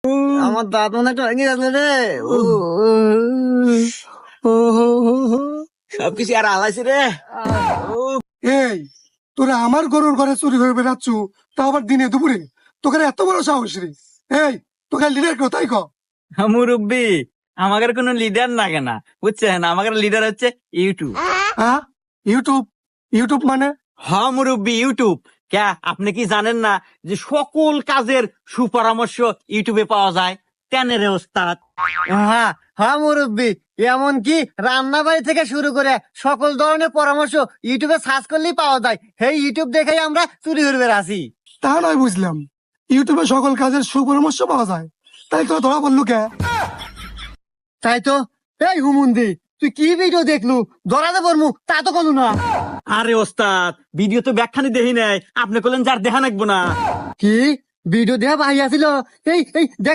আমার দাঁত মনে একটা ভেঙে গেছে রে। সবকিছু আর আলাইছে রে। এই তোরা আমার গরুর ঘরে চুরি করে বেড়াচ্ছু, তা আবার দিনে দুপুরে? তোকে এত বড় সাহস রে? এই তোকে লিডার কোথায় ক? মুরব্বি, আমাদের কোনো লিডার লাগে না, বুঝছেন? আমাদের লিডার হচ্ছে ইউটিউব। হ্যাঁ, ইউটিউব? ইউটিউব মানে? হ্যাঁ মুরব্বি, ইউটিউব। ক্যা আপনি কি জানেন না যে সকল কাজের সুপরামর্শ ইউটিউবে পাওয়া যায়? টেনের ওস্তাদ। হ্যাঁ হ্যাঁ মুরব্বি, এমনকি রান্না বাড়ি থেকে শুরু করে সকল ধরনের পরামর্শ ইউটিউবে সার্চ করলেই পাওয়া যায়। সেই ইউটিউব দেখেই আমরা চুরি করবে আসি। তা নয় বুঝলাম, ইউটিউবে সকল কাজের সুপরামর্শ পাওয়া যায়, তাই তোরা ধরা বললু কে? তাই তো। এই হুমুন্দি, তুই কি ভিডিও দেখলু? ধরাতে পারমু তা তো কলু না। আরে ওস্তাদ, ভিডিও তো ব্যাখ্যানি দেখি নাই, আপনি করলেন যার দেখা নাকবো না। কি ভিডিও দেখা ভাই আসিল? এই এই দেখ